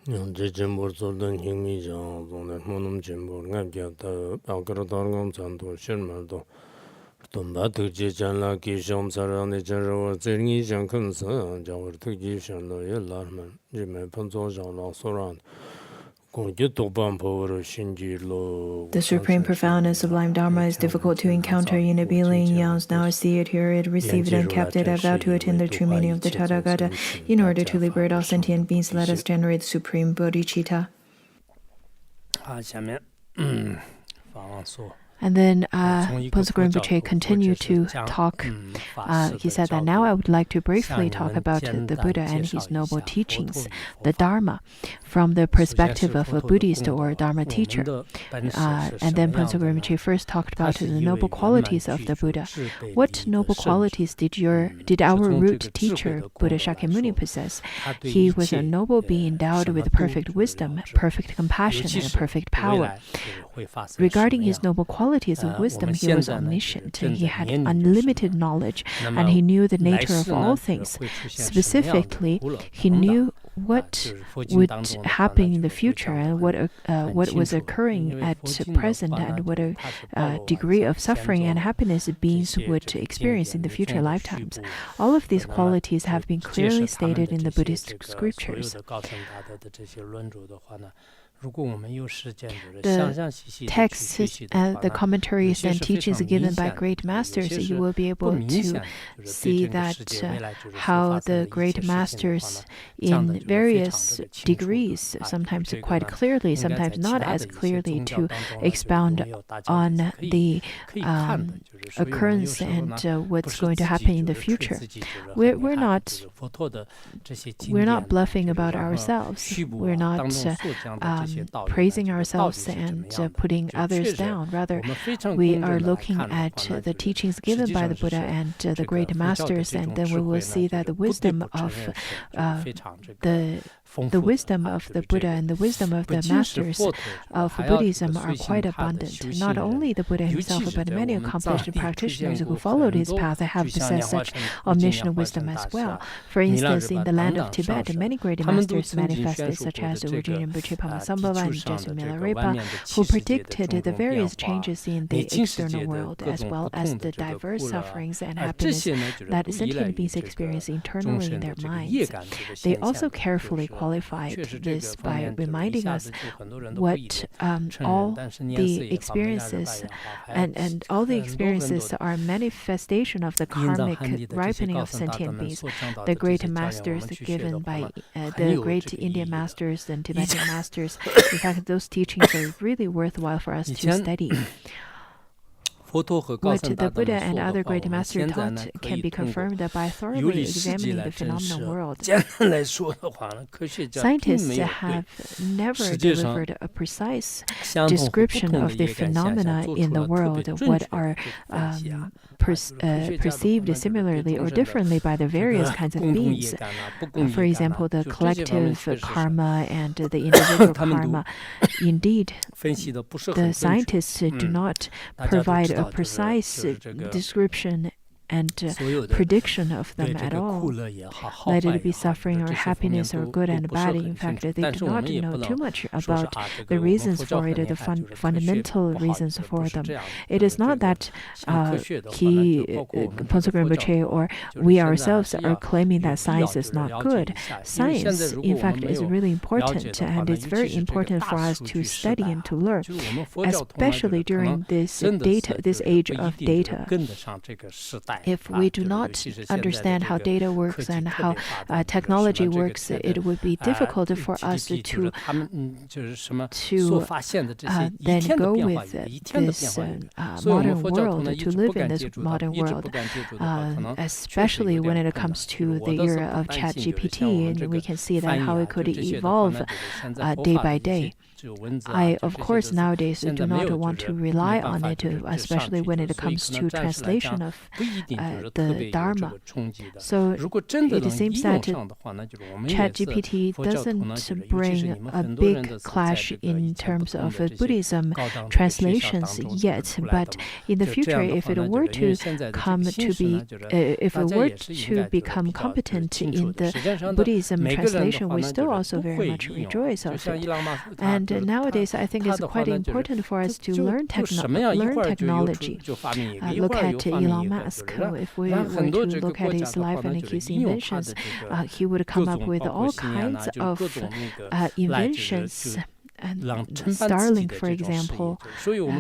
제 전부서던 힘이 정도는 뭐는 전부가 되다 아그러다는 전도 실물도 또 나도 제잖아 기좀 사람의 저러 증이 정근서 저거 특기 선로 열라면 이제 본조장로 소란 공기 도반 보러 신지로 The supreme, profound, and sublime Dharma is difficult to encounter in a being yawns. Now see it, hear it, receive it, and kept it. I vow to attain the true meaning of the Tathagata. In order to liberate all sentient beings, let us generate the supreme bodhicitta. And then Ponsakurin Buche continued to talk. He said that now I would like to briefly talk about the Buddha and his noble teachings, the Dharma, from the perspective of a Buddhist or Dharma teacher. And then Ponsakurin Buche first talked about the noble qualities of the Buddha. What noble qualities did our root teacher, Buddha Shakyamuni, possess? He was a noble being endowed with perfect wisdom, perfect compassion, and perfect power. Regarding his noble qualities of wisdom, he was omniscient. He had unlimited knowledge, and he knew the nature of all things. Specifically, he knew what would happen in the future and what was occurring at present, and what a degree of suffering and happiness beings would experience in the future lifetimes. All of these qualities have been clearly stated in the Buddhist scriptures. The texts, the commentaries and teachings given by great masters, you will be able to see that how the great masters in various degrees, sometimes quite clearly, sometimes not as clearly, to expound on the occurrence and what's going to happen in the future. We're not bluffing about ourselves. We're not praising ourselves and putting others down. Rather, we are looking at the teachings given by the Buddha and the great masters, and then we will see that the wisdom of the wisdom of the Buddha and the wisdom of the masters of Buddhism are quite abundant. Not only the Buddha himself, but many accomplished practitioners who followed his path have possessed such omniscient wisdom as well. For instance, in the land of Tibet, many great masters manifested, such as Ujjain Buche Pamasambhava and Jesu Milarepa, who predicted the various changes in the external world, as well as the diverse sufferings and happiness that sentient beings experience internally in their minds. They also carefully qualified this by reminding us what all the experiences and all the experiences are manifestation of the karmic ripening of sentient beings. The great masters given by the great Indian masters and Tibetan masters, in fact, those teachings are really worthwhile for us to study. What the Buddha and other great masters taught can be confirmed by thoroughly examining the phenomenal world. Scientists have never delivered a precise description of the phenomena in the world, what are perceived similarly or differently by the various kinds of beings. For example, the collective karma and the individual karma. Indeed, the scientists do not provide a precise description and prediction of them at all. Let it be suffering or happiness or good and bad. In fact, they do not know too much about the reasons for it, the fundamental reasons for them. It is not that Ponsakurin Buche or we ourselves are claiming that science is not good. Science, in fact, is really important, and it's very important for us to study and to learn, especially during this age of data. If we do not understand how data works and how technology works, it would be difficult for us to then go with this modern world, to live in this modern world, especially when it comes to the era of ChatGPT, and we can see that how it could evolve day by day. I, of course, nowadays do not want to rely on it, especially when it comes to translation of the Dharma. So it seems that ChatGPT doesn't bring a big clash in terms of Buddhism translations yet, but in the future, if it were to become competent in the Buddhism translation, we still also very much rejoice of it. And nowadays, I think it's quite important for us to learn technology. Look at Elon Musk. If we were to look at his life and his inventions, he would come up with all kinds of inventions. And Starlink, for example,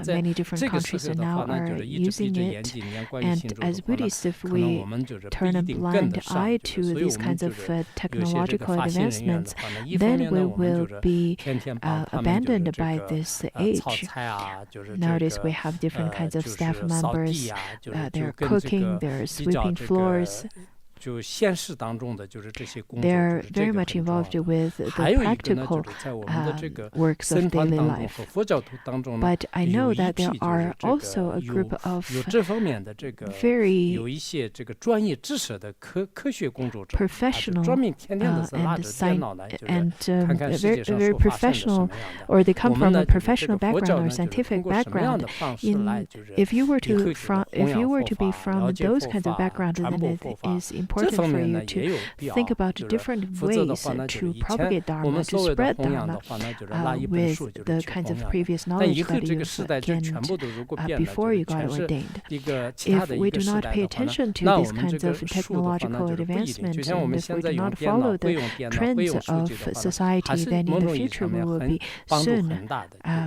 many different countries now are using it. And as Buddhists, if we turn a blind eye to these kinds of technological advancements, then we will be abandoned by this age. Nowadays, we have different kinds of staff members. They're cooking, they're sweeping floors. They're very much involved with the practical works of daily life. But I know that there are also a group of very professional and very professional, or they come from a professional background or scientific background. If you were to be from those kinds of backgrounds, then it is important for you to think about different ways to propagate Dharma, to spread Dharma with the kinds of previous knowledge that you've gained before you got ordained. If we do not pay attention to these kinds of technological advancements, and if we do not follow the trends of society, then in the future we will be soon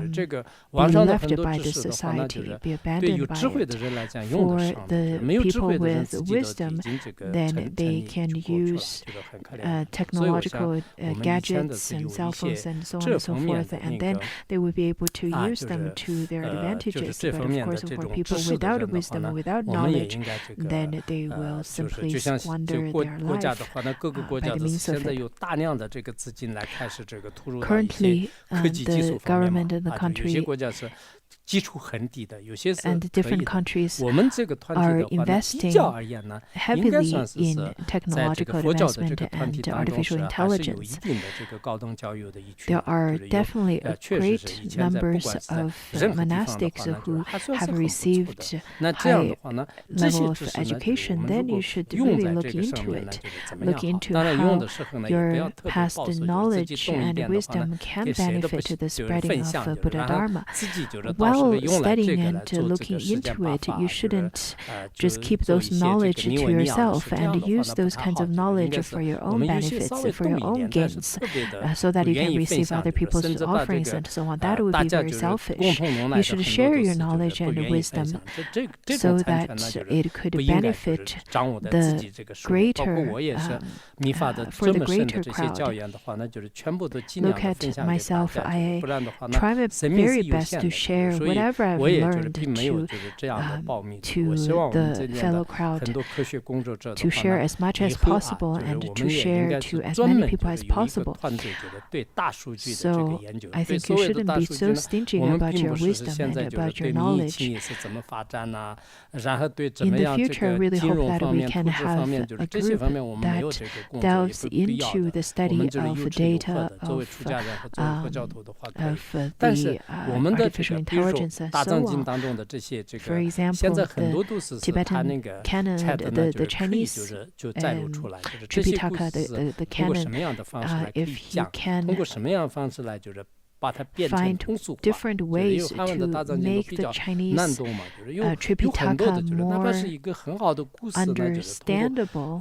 be left by this society, be abandoned by it. For the people with wisdom, then they can use technological gadgets and cell phones and so on and so forth, and then they will be able to use them to their advantages. But of course, for people without wisdom, without knowledge, then they will simply squander their life by the means of it. Currently, the government and the country and different countries are investing heavily in technological advancement and artificial intelligence. There are definitely great numbers of monastics who have received high level of education. Then you should really look into it. Look into how your past knowledge and wisdom can benefit the spreading of Buddha Dharma. While studying and looking into it, you shouldn't just keep those knowledge to yourself and use those kinds of knowledge for your own benefits, for your own gains, so that you can receive other people's offerings and so on. That would be very selfish. You should share your knowledge and wisdom so that it could benefit the greater, for the greater crowd. Look at myself. I try my very best to share whatever I've learned to the fellow crowd, to share as much as possible and to share to as many people as possible. So I think you shouldn't be so stingy about your wisdom and about your knowledge. In the future, I really hope that we can have a group that delves into the study of data, of the artificial intelligence and so on. For example, the Tibetan canon, the Chinese Tripitaka, the canon, if you can find different ways to make the Chinese Tripitaka more understandable,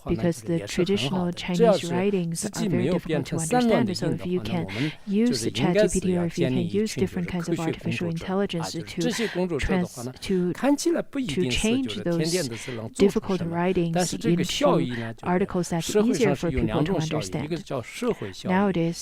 because the traditional Chinese writings are very difficult to understand. So if you can use ChatGPT, or if you can use different kinds of artificial intelligence to change those difficult writings into articles that's easier for people to understand. Nowadays,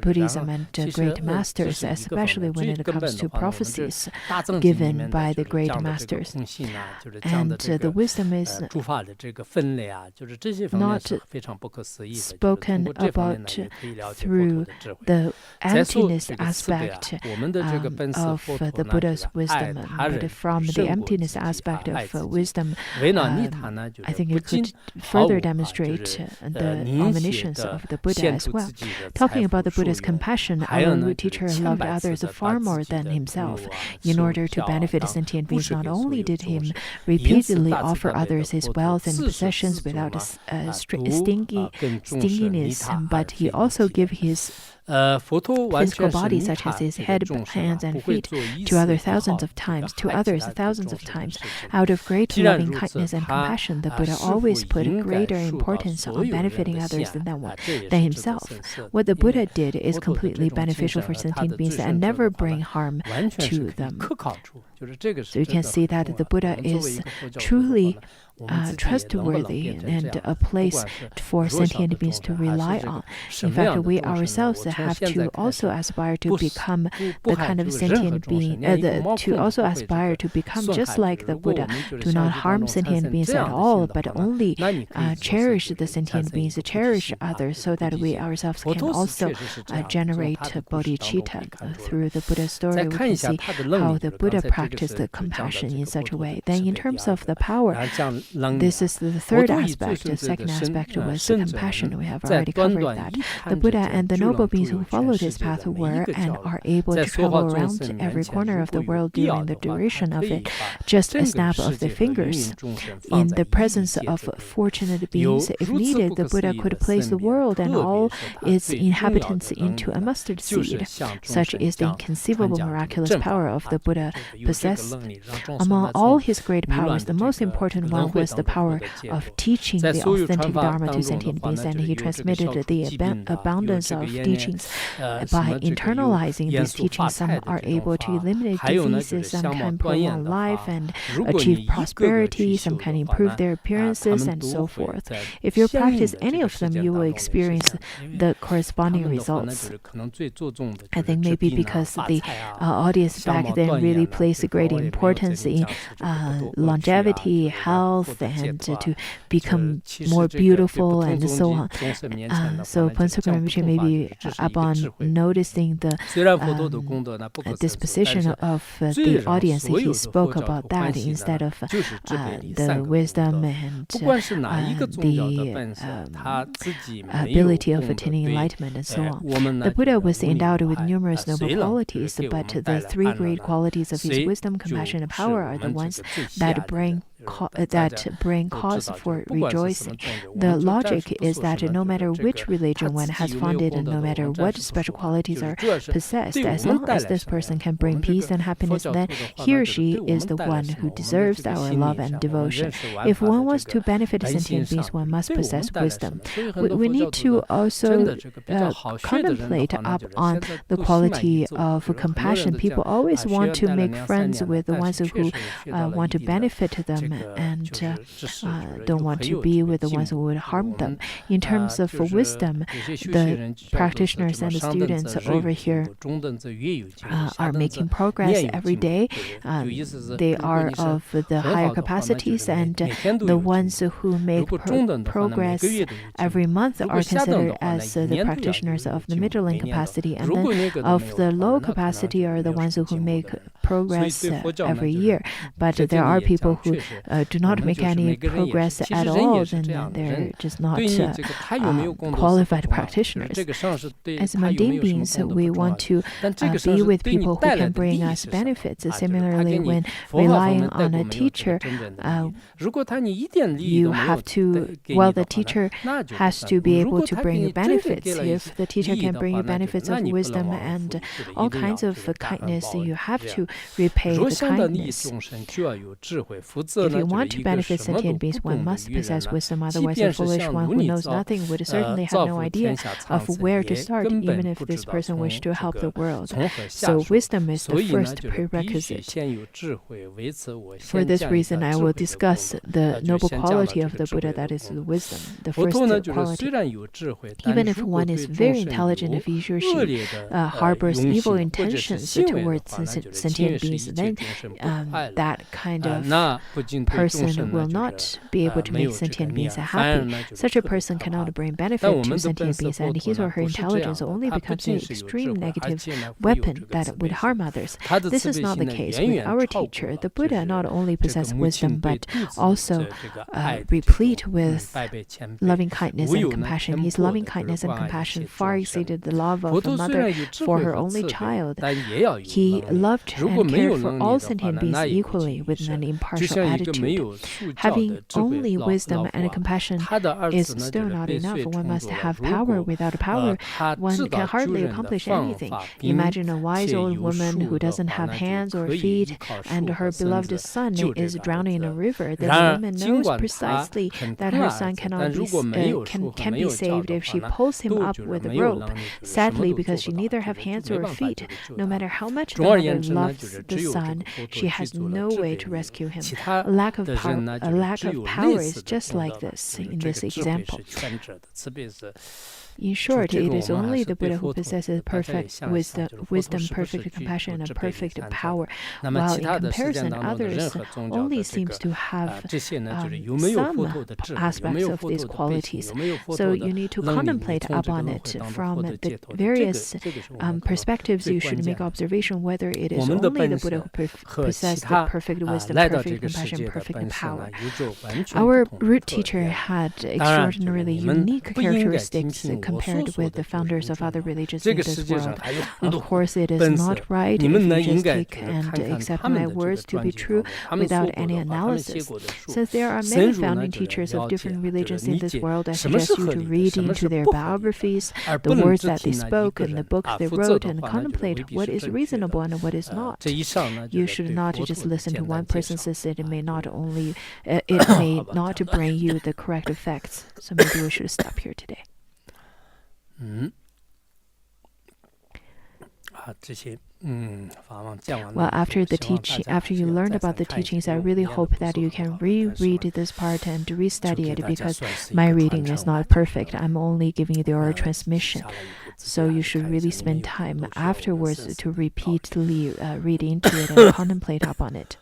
Buddhism and great masters, especially when it comes to prophecies given by the great masters. And the wisdom is not spoken about through the emptiness aspect of the Buddha's wisdom, but from the emptiness aspect of wisdom, I think it could further demonstrate the omniscience of the Buddha as well. Talking about the Buddha's compassion, our root teacher loved others far more than himself. In order to benefit sentient beings, not only did he repeatedly offer others his wealth and possessions without stinginess, but he also gave his physical body, such as his head, hands, and feet, to others thousands of times. Out of great loving kindness and compassion, the Buddha always put greater importance on benefiting others than himself. What the Buddha did is completely beneficial for sentient beings and never bring harm to them. So you can see that the Buddha is truly trustworthy and a place for sentient beings to rely on. In fact, we ourselves have to also aspire to become the kind of sentient being, to also aspire to become just like the Buddha, do not harm sentient beings at all, but only cherish the sentient beings, cherish others, so that we ourselves can also generate bodhicitta. Through the Buddha story, we can see how the Buddha practiced compassion in such a way. Then in terms of the power, this is the third aspect. The second aspect was the compassion. We have already covered that. The Buddha and the noble beings who followed his path were and are able to travel around every corner of the world during the duration of it, just a snap of the fingers. In the presence of fortunate beings, if needed, the Buddha could place the world and all its inhabitants into a mustard seed. Such is the inconceivable miraculous power of the Buddha possessed. Among all his great powers, the most important one was the power of teaching the authentic Dharma to sentient beings, and he transmitted the abundance of teachings. By internalizing these teachings, some are able to eliminate diseases, some can prolong life and achieve prosperity, some can improve their appearances, and so forth. If you practice any of them, you will experience the corresponding results. I think maybe because the audience back then really placed a great importance in longevity, health, and to become more beautiful, and so on. So Pansuk Rinpoche, maybe upon noticing the disposition of the audience, he spoke about that instead of the wisdom and the ability of attaining enlightenment and so on. The Buddha was endowed with numerous noble qualities, but the three great qualities of his wisdom, compassion, and power are the ones that bring cause for rejoicing. The logic is that no matter which religion one has founded and no matter what special qualities are possessed, as long as this person can bring peace and happiness, then he or she is the one who deserves our love and devotion. If one wants to benefit sentient beings, one must possess wisdom. We need to also contemplate up on the quality of compassion. People always want to make friends with the ones who want to benefit them, and don't want to be with the ones who would harm them. In terms of wisdom, the practitioners and the students over here are making progress every day. They are of the higher capacities, and the ones who make progress every month are considered as the practitioners of the middling capacity, and then of the low capacity are the ones who make progress every year. But there are people who do not make any progress at all, then they're just not qualified practitioners. As mundane beings, we want to be with people who can bring us benefits. Similarly, when relying on a teacher, you have to, the teacher has to be able to bring you benefits. If the teacher can bring you benefits of wisdom and all kinds of kindness, you have to repay the kindness. If you want to benefit sentient beings, one must possess wisdom. Otherwise, a foolish one who knows nothing would certainly have no idea of where to start, even if this person wished to help the world. So wisdom is the first prerequisite. For this reason, I will discuss the noble quality of the Buddha, that is wisdom, the first quality. Even if one is very intelligent, if he or she harbors evil intentions towards sentient beings, then that kind of person will not be able to make sentient beings happy. Such a person cannot bring benefit to sentient beings, and his or her intelligence only becomes an extreme negative weapon that would harm others. This is not the case with our teacher. The Buddha not only possessed wisdom, but also replete with loving kindness and compassion. His loving kindness and compassion far exceeded the love of a mother for her only child. He loved and cared for all sentient beings equally with an impartial attitude. Having only wisdom and compassion is still not enough. One must have power. Without power, one can hardly accomplish anything. Imagine a wise old woman who doesn't have hands or feet, and her beloved son is drowning in a river. This woman knows precisely that her son can be saved if she pulls him up with a rope. Sadly, because she neither have hands or feet, no matter how much the mother loved the son, she has no way to rescue him. A lack of power is just like this in this example. In short, it is only the Buddha who possesses perfect wisdom, perfect compassion, and perfect power, while in comparison, others only seems to have some aspects of these qualities. So you need to contemplate upon it from the various perspectives. You should make observation whether it is only the Buddha who possesses the perfect wisdom, perfect compassion, perfect power. Our root teacher had extraordinarily unique characteristics compared with the founders of other religions in this world. Of course, it is not right if you just take and accept my words to be true without any analysis. Since there are many founding teachers of different religions in this world, I suggest you to read into their biographies, the words that they spoke, and the books they wrote, and contemplate what is reasonable and what is not. You should not just listen to one person, since it may not bring you the correct effects. So maybe we should stop here today. Well, after you learned about the teachings, I really hope that you can reread this part and restudy it, because my reading is not perfect. I'm only giving you the oral transmission. So you should really spend time afterwards to repeatedly read into it and contemplate upon it.